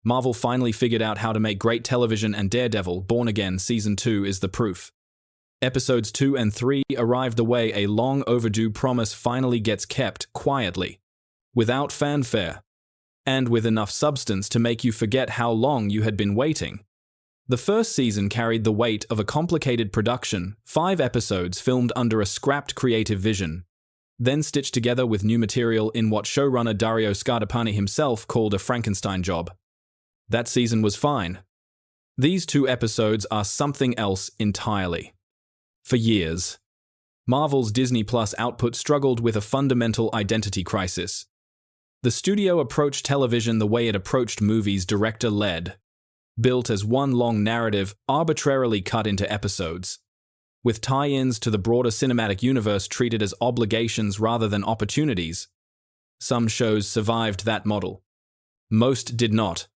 Marvel finally figured out how to make great television, and Daredevil, Born Again Season 2 is the proof. Episodes 2 and 3 arrive the way a long overdue promise finally gets kept quietly, without fanfare, and with enough substance to make you forget how long you had been waiting. The first season carried the weight of a complicated production, 5 episodes filmed under a scrapped creative vision, then stitched together with new material in what showrunner Dario Scardapani himself called a Frankenstein job. That season was fine. These 2 episodes are something else entirely. For years, Marvel's Disney Plus output struggled with a fundamental identity crisis. The studio approached television the way it approached movies, director-led, built as one long narrative arbitrarily cut into episodes, with tie-ins to the broader cinematic universe treated as obligations rather than opportunities. Some shows survived that model. Most did not.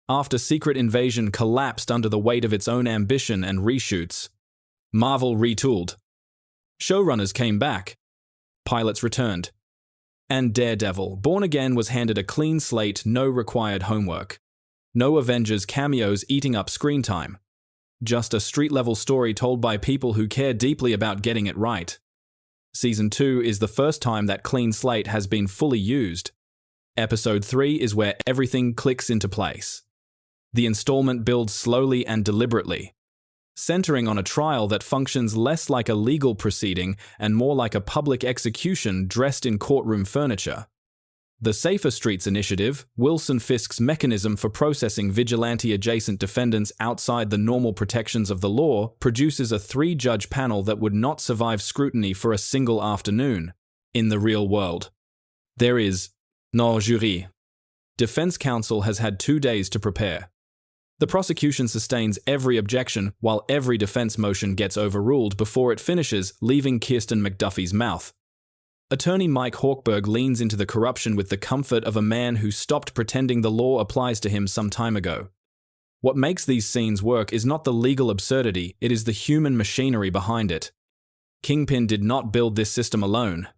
After Secret Invasion collapsed under the weight of its own ambition and reshoots, Marvel retooled. Showrunners came back. Pilots returned. And Daredevil, Born Again was handed a clean slate, no required homework. No Avengers cameos eating up screen time. Just a street-level story told by people who care deeply about getting it right. Season 2 is the first time that clean slate has been fully used. Episode 3 is where everything clicks into place. The installment builds slowly and deliberately, centering on a trial that functions less like a legal proceeding and more like a public execution dressed in courtroom furniture. The Safer Streets Initiative, Wilson Fisk's mechanism for processing vigilante-adjacent defendants outside the normal protections of the law, produces a 3-judge panel that would not survive scrutiny for a single afternoon. In the real world, there is no jury. Defense counsel has had 2 days to prepare. The prosecution sustains every objection while every defense motion gets overruled before it finishes, leaving Kirsten McDuffie's mouth. Attorney Mike Hawkberg leans into the corruption with the comfort of a man who stopped pretending the law applies to him some time ago. What makes these scenes work is not the legal absurdity, it is the human machinery behind it. Kingpin did not build this system alone.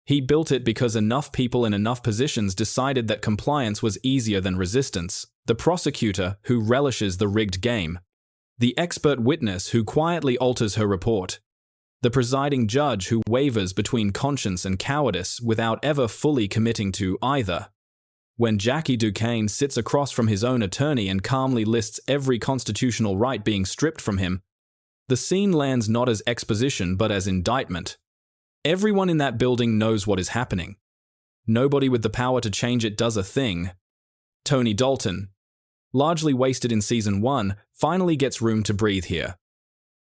He built it because enough people in enough positions decided that compliance was easier than resistance. The prosecutor who relishes the rigged game. The expert witness who quietly alters her report. The presiding judge who wavers between conscience and cowardice without ever fully committing to either. When Jackie Duquesne sits across from his own attorney and calmly lists every constitutional right being stripped from him, the scene lands not as exposition but as indictment. Everyone in that building knows what is happening. Nobody with the power to change it does a thing. Tony Dalton, largely wasted in Season 1, finally gets room to breathe here.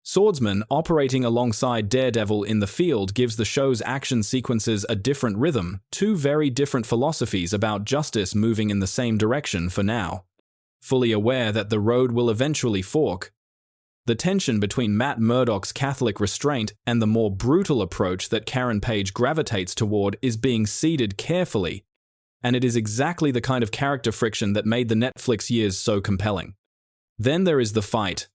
Swordsman, operating alongside Daredevil in the field, gives the show's action sequences a different rhythm, 2 very different philosophies about justice moving in the same direction for now. Fully aware that the road will eventually fork, the tension between Matt Murdoch's Catholic restraint and the more brutal approach that Karen Page gravitates toward is being seeded carefully, and it is exactly the kind of character friction that made the Netflix years so compelling. Then there is the fight.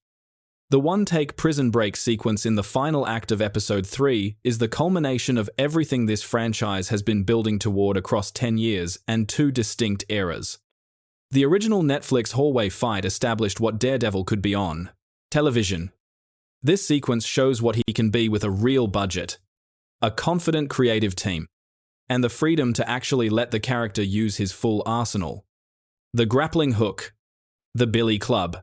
The one-take prison break sequence in the final act of Episode 3 is the culmination of everything this franchise has been building toward across 10 years and 2 distinct eras. The original Netflix hallway fight established what Daredevil could be on television. This sequence shows what he can be with a real budget, a confident creative team, and the freedom to actually let the character use his full arsenal. The grappling hook, the billy club,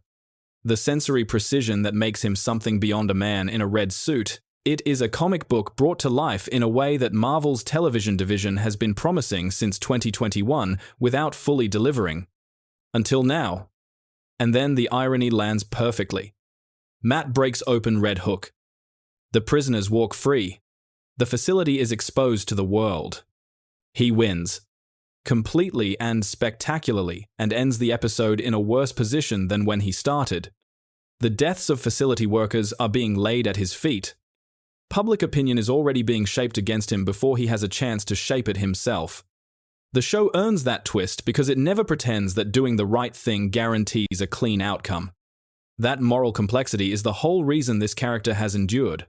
the sensory precision that makes him something beyond a man in a red suit. It is a comic book brought to life in a way that Marvel's television division has been promising since 2021 without fully delivering. Until now. And then the irony lands perfectly. Matt breaks open Red Hook. The prisoners walk free. The facility is exposed to the world. He wins. Completely and spectacularly, and ends the episode in a worse position than when he started. The deaths of facility workers are being laid at his feet. Public opinion is already being shaped against him before he has a chance to shape it himself. The show earns that twist because it never pretends that doing the right thing guarantees a clean outcome. That moral complexity is the whole reason this character has endured.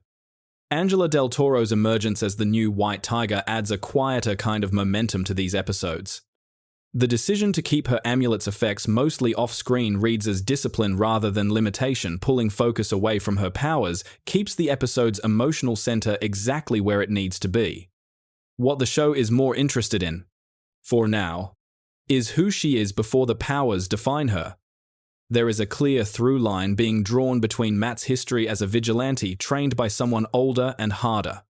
Angela Del Toro's emergence as the new White Tiger adds a quieter kind of momentum to these episodes. The decision to keep her amulet's effects mostly off-screen reads as discipline rather than limitation. Pulling focus away from her powers keeps the episode's emotional center exactly where it needs to be. What the show is more interested in, for now, is who she is before the powers define her. There is a clear through line being drawn between Matt's history as a vigilante trained by someone older and harder,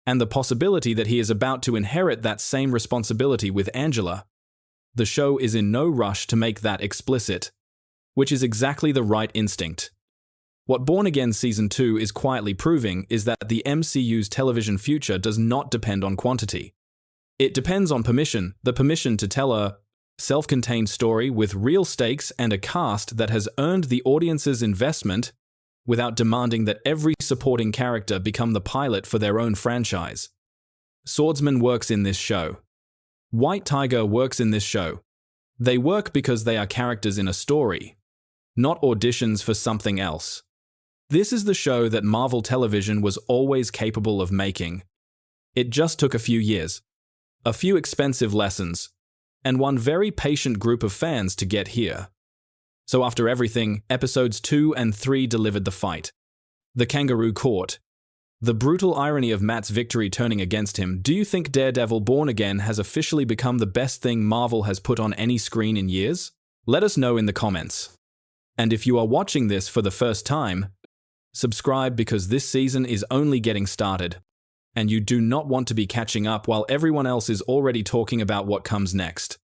and the possibility that he is about to inherit that same responsibility with Angela. The show is in no rush to make that explicit, which is exactly the right instinct. What Born Again Season 2 is quietly proving is that the MCU's television future does not depend on quantity. It depends on permission, the permission to tell a self-contained story with real stakes and a cast that has earned the audience's investment without demanding that every supporting character become the pilot for their own franchise. Swordsman works in this show. White Tiger works in this show. They work because they are characters in a story, not auditions for something else. This is the show that Marvel Television was always capable of making. It just took a few years, a few expensive lessons, and one very patient group of fans to get here. So after everything, episodes 2 and 3 delivered the fight. The kangaroo court. The brutal irony of Matt's victory turning against him. Do you think Daredevil Born Again has officially become the best thing Marvel has put on any screen in years? Let us know in the comments. And if you are watching this for the first time, subscribe because this season is only getting started, and you do not want to be catching up while everyone else is already talking about what comes next.